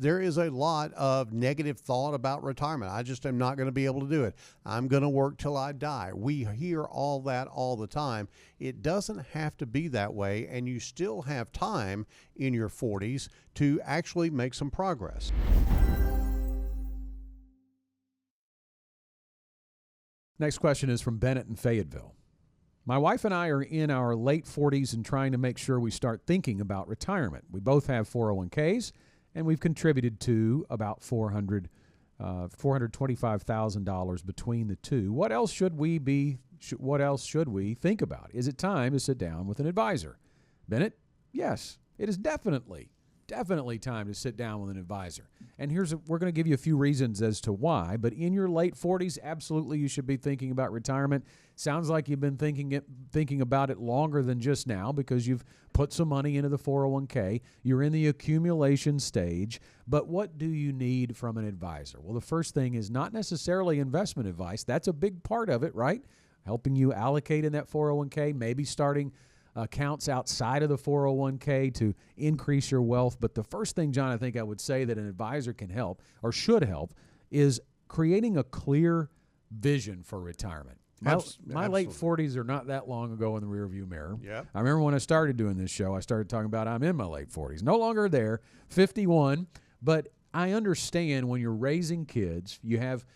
There is a lot of negative thought about retirement. I just am not going to be able to do it. I'm going to work till I die. We hear all that all the time. It doesn't have to be that way, and you still have time in your 40s to actually make some progress. Next question is from Bennett in Fayetteville. My wife and I are in our late 40s and trying to make sure we start thinking about retirement. We both have 401ks, and we've contributed to about $425,000 between the two. What else should we think about? Is it time to sit down with an advisor? Bennett, yes, it is definitely time to sit down with an advisor. And we're going to give you a few reasons as to why, but in your late 40s, absolutely you should be thinking about retirement. Sounds like you've been thinking about it longer than just now because you've put some money into the 401k. You're in the accumulation stage, but what do you need from an advisor? Well, the first thing is not necessarily investment advice. That's a big part of it, right? Helping you allocate in that 401k, maybe starting accounts outside of the 401k to increase your wealth. But the first thing, John, I think I would say that an advisor can help or should help is creating a clear vision for retirement. My late 40s are not that long ago in the rearview mirror. Yeah. I remember when I started doing this show, I started talking about I'm in my late 40s. No longer there, 51. But I understand when you're raising kids, you have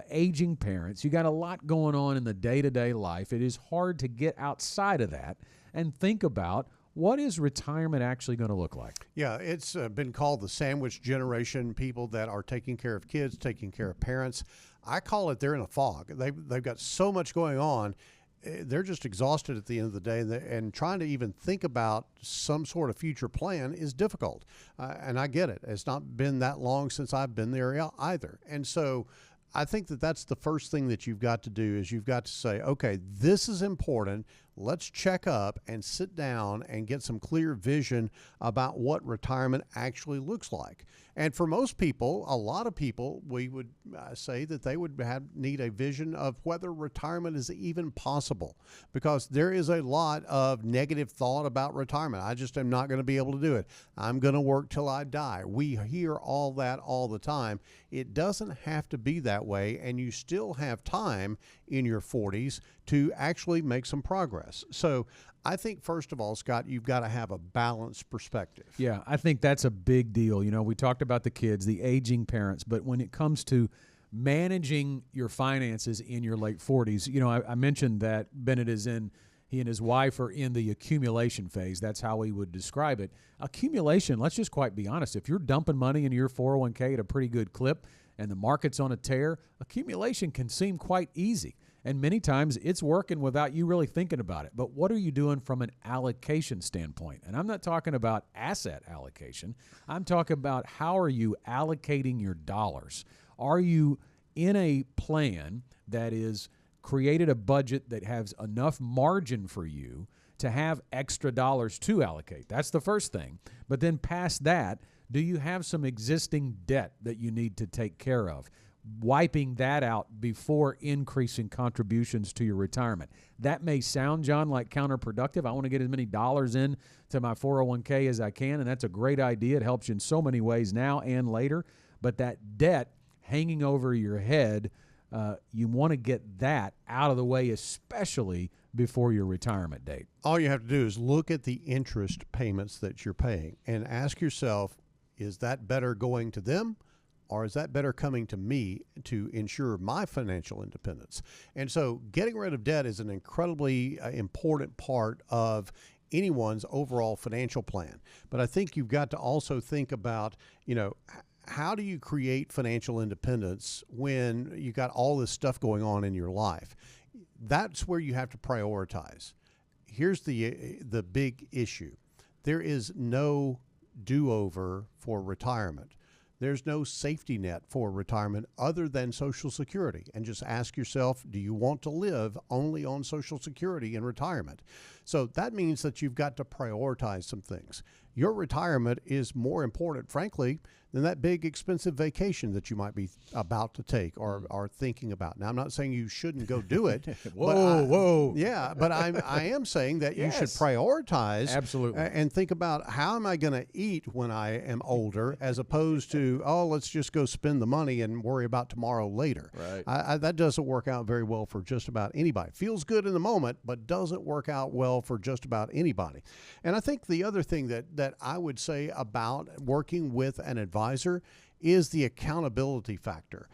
aging parents, you got a lot going on in the day-to-day life. It is hard to get outside of that and think about what is retirement actually going to look like. Yeah, it's been called the sandwich generation, people that are taking care of kids, taking care of parents. I call it they're in a fog. They've got so much going on. They're just exhausted at the end of the day, and trying to even think about some sort of future plan is difficult. And I get it. It's not been that long since I've been there either. And so I think that that's the first thing that you've got to do is you've got to say, okay, this is important. Let's check up and sit down and get some clear vision about what retirement actually looks like. And for most people, a lot of people, we would say that they would need a vision of whether retirement is even possible, because there is a lot of negative thought about retirement. I just am not going to be able to do it. I'm going to work till I die. We hear all that all the time. It doesn't have to be that way, and you still have time in your 40s to actually make some progress. So I think, first of all, Scott, you've got to have a balanced perspective. Yeah, I think that's a big deal. You know, we talked about the kids, the aging parents, but when it comes to managing your finances in your late 40s, you know, I mentioned that Bennett he and his wife are in the accumulation phase. That's how he would describe it. Accumulation, let's just quite be honest. If you're dumping money into your 401k at a pretty good clip and the market's on a tear, accumulation can seem quite easy. And many times it's working without you really thinking about it. But what are you doing from an allocation standpoint? And I'm not talking about asset allocation. I'm talking about how are you allocating your dollars? Are you in a plan that is created a budget that has enough margin for you to have extra dollars to allocate? That's the first thing. But then past that, do you have some existing debt that you need to take care of? Wiping that out before increasing contributions to your retirement. That may sound, John, like counterproductive. I want to get as many dollars in to my 401k as I can, and that's a great idea. It helps you in so many ways now and later. But that debt hanging over your head, you want to get that out of the way, especially before your retirement date. All you have to do is look at the interest payments that you're paying and ask yourself, is that better going to them? Or is that better coming to me to ensure my financial independence? And so getting rid of debt is an incredibly important part of anyone's overall financial plan. But I think you've got to also think about, you know, how do you create financial independence when you got all this stuff going on in your life? That's where you have to prioritize. Here's the big issue. There is no do-over for retirement. There's no safety net for retirement other than Social Security. And just ask yourself, do you want to live only on Social Security in retirement? So that means that you've got to prioritize some things. your retirement is more important, frankly, than that big expensive vacation that you might be about to take or are thinking about. Now, I'm not saying you shouldn't go do it. Whoa. Yeah, but I am saying that you should Yes. prioritize Absolutely. and think about how am I going to eat when I am older, as opposed to, oh, let's just go spend the money and worry about tomorrow later. Right. That doesn't work out very well for just about anybody. Feels good in the moment, but doesn't work out well for just about anybody. And I think the other thing that I would say about working with an advisor is the accountability factor,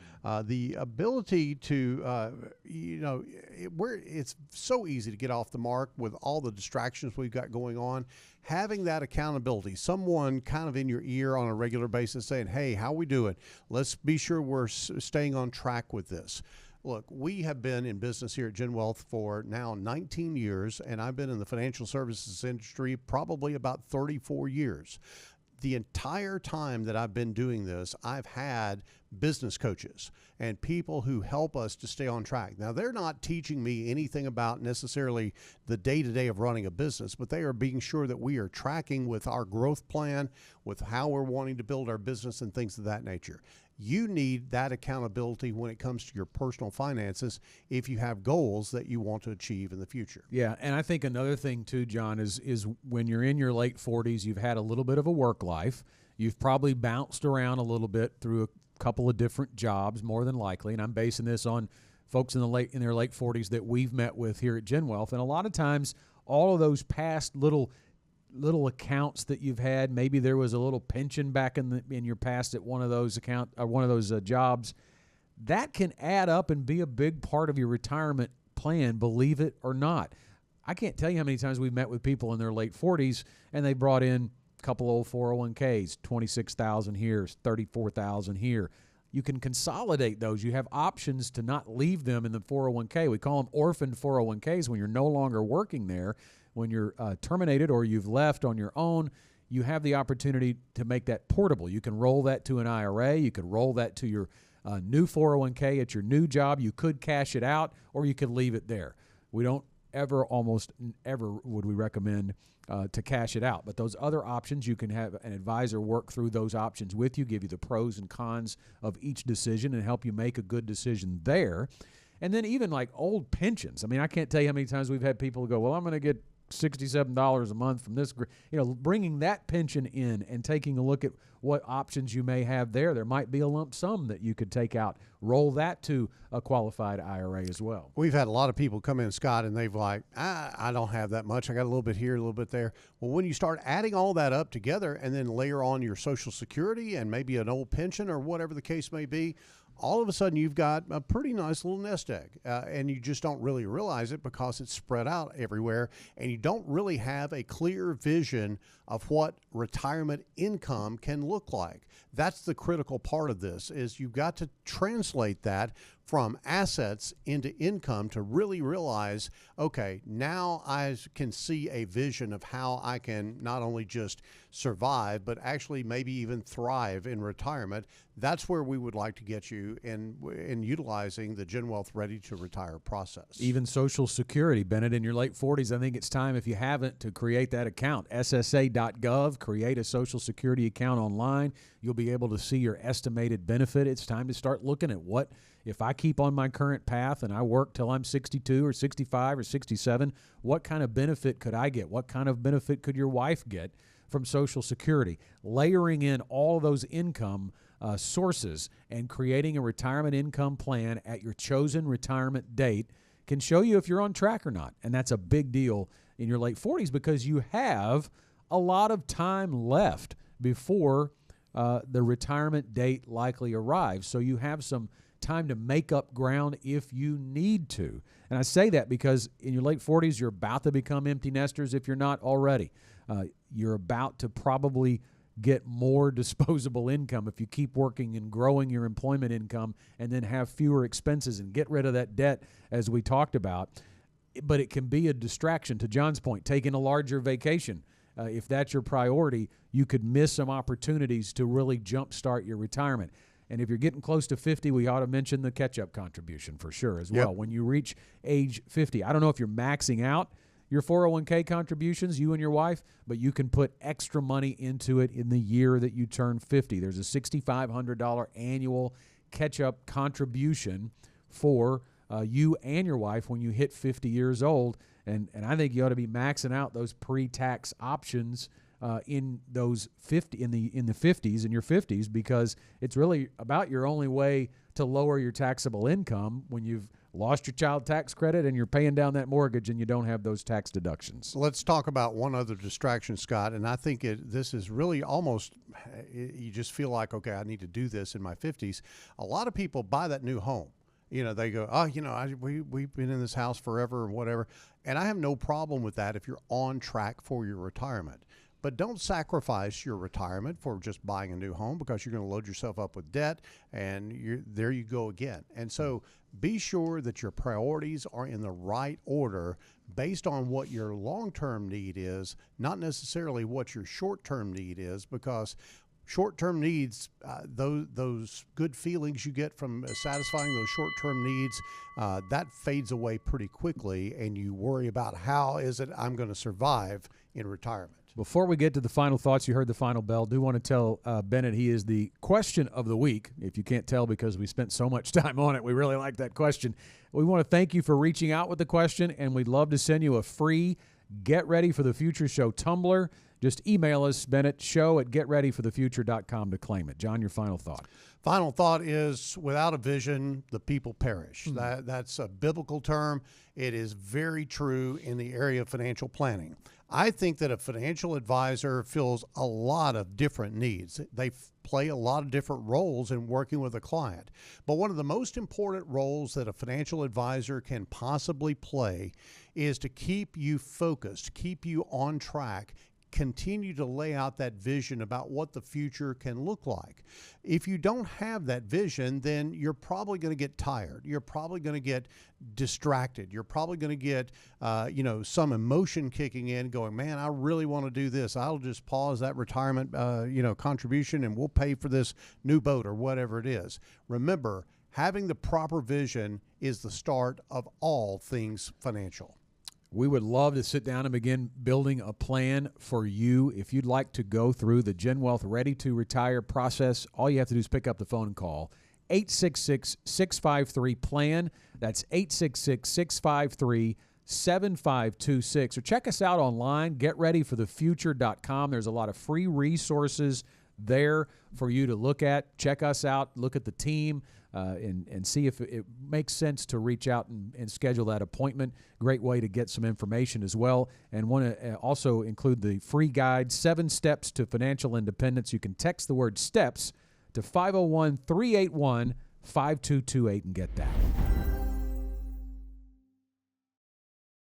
the ability to, it's so easy to get off the mark with all the distractions we've got going on. Having that accountability, someone kind of in your ear on a regular basis saying, hey, how we doing? Let's be sure we're staying on track with this. Look, we have been in business here at Gen Wealth for now 19 years, and I've been in the financial services industry probably about 34 years. The entire time that I've been doing this, I've had business coaches and people who help us to stay on track. Now, they're not teaching me anything about necessarily the day-to-day of running a business, but they are being sure that we are tracking with our growth plan, with how we're wanting to build our business and things of that nature. You need that accountability when it comes to your personal finances if you have goals that you want to achieve in the future. Yeah, and I think another thing too, John, is when you're in your late 40s, you've had a little bit of a work life. You've probably bounced around a little bit through a couple of different jobs, more than likely, and I'm basing this on folks in their late 40s that we've met with here at Gen Wealth. And a lot of times, all of those past little accounts that you've had, maybe there was a little pension back in your past at one of those jobs, that can add up and be a big part of your retirement plan, believe it or not. I can't tell you how many times we've met with people in their late 40s and they brought in a couple old 401ks, $26,000 here, $34,000 here. You can consolidate those. You have options to not leave them in the 401k. We call them orphaned 401ks when you're no longer working there. When you're terminated or you've left on your own, you have the opportunity to make that portable. You can roll that to an IRA. You could roll that to your new 401k at your new job. You could cash it out or you could leave it there. We don't almost ever would we recommend to cash it out. But those other options, you can have an advisor work through those options with you, give you the pros and cons of each decision and help you make a good decision there. And then even like old pensions. I mean, I can't tell you how many times we've had people go, well, I'm going to get $67 a month from this, bringing that pension in and taking a look at what options you may have there. There might be a lump sum that you could take out, roll that to a qualified IRA as well. We've had a lot of people come in, Scott, and they've like, I don't have that much. I got a little bit here, a little bit there. Well, when you start adding all that up together and then layer on your Social Security and maybe an old pension or whatever the case may be, all of a sudden you've got a pretty nice little nest egg, and you just don't really realize it because it's spread out everywhere, and you don't really have a clear vision of what retirement income can look like. That's the critical part of this, is you've got to translate that from assets into income to really realize, okay, now I can see a vision of how I can not only just survive, but actually maybe even thrive in retirement. That's where we would like to get you in utilizing the Gen Wealth Ready to Retire process. Even Social Security, Bennett, in your late 40s, I think it's time, if you haven't, to create that account. SSA.gov, create a Social Security account online. You'll be able to see your estimated benefit. It's time to start looking at what, if I keep on my current path and I work till I'm 62 or 65 or 67, what kind of benefit could I get? What kind of benefit could your wife get from Social Security? Layering in all of those income sources and creating a retirement income plan at your chosen retirement date can show you if you're on track or not. And that's a big deal in your late 40s because you have a lot of time left before the retirement date likely arrives. So you have some time to make up ground if you need to. And I say that because in your late 40s, you're about to become empty nesters if you're not already. You're about to probably get more disposable income if you keep working and growing your employment income and then have fewer expenses and get rid of that debt as we talked about. But it can be a distraction. To John's point, taking a larger vacation. If that's your priority, you could miss some opportunities to really jumpstart your retirement. And if you're getting close to 50, we ought to mention the catch-up contribution for sure as well. Yep. When you reach age 50, I don't know if you're maxing out your 401k contributions, you and your wife, but you can put extra money into it in the year that you turn 50. There's a $6,500 annual catch-up contribution for you and your wife when you hit 50 years old. And I think you ought to be maxing out those pre-tax options in those 50 in the 50s, in your 50s, because it's really about your only way to lower your taxable income when you've lost your child tax credit and you're paying down that mortgage and you don't have those tax deductions. Let's talk about one other distraction, Scott, and I think this is really almost, you just feel like, okay, I need to do this in my 50s. A lot of people buy that new home. You know, they go, oh, you know, we've been in this house forever or whatever. And I have no problem with that if you're on track for your retirement. But don't sacrifice your retirement for just buying a new home, because you're going to load yourself up with debt, and there you go again. And so be sure that your priorities are in the right order based on what your long-term need is, not necessarily what your short-term need is, because short-term needs, those good feelings you get from satisfying those short-term needs, that fades away pretty quickly, and you worry about how is it I'm going to survive in retirement. Before we get to the final thoughts, you heard the final bell. Do want to tell Bennett he is the question of the week. If you can't tell because we spent so much time on it, we really like that question. We want to thank you for reaching out with the question, and we'd love to send you a free Get Ready for the Future Show tumbler. Just email us, Bennett, show@getreadyforthefuture.com to claim it. John, your final thought. Final thought is, without a vision, the people perish. That's a biblical term. It is very true in the area of financial planning. I think that a financial advisor fills a lot of different needs. They play a lot of different roles in working with a client. But one of the most important roles that a financial advisor can possibly play is to keep you focused, keep you on track, continue to lay out that vision about what the future can look like. If you don't have that vision, then you're probably going to get tired. You're probably going to get distracted. You're probably going to get, some emotion kicking in, going, man, I really want to do this. I'll just pause that retirement, contribution, and we'll pay for this new boat or whatever it is. Remember, having the proper vision is the start of all things financial. We would love to sit down and begin building a plan for you. If you'd like to go through the GenWealth Ready to Retire process, all you have to do is pick up the phone and call 866-653-PLAN. That's 866-653-7526. Or check us out online, getreadyforthefuture.com. There's a lot of free resources there for you to look at. Check us out, look at the team, and see if it makes sense to reach out and schedule that appointment. Great way to get some information as well. And want to also include the free guide, 7 Steps to Financial Independence. You can text the word STEPS to 501-381-5228 and get that.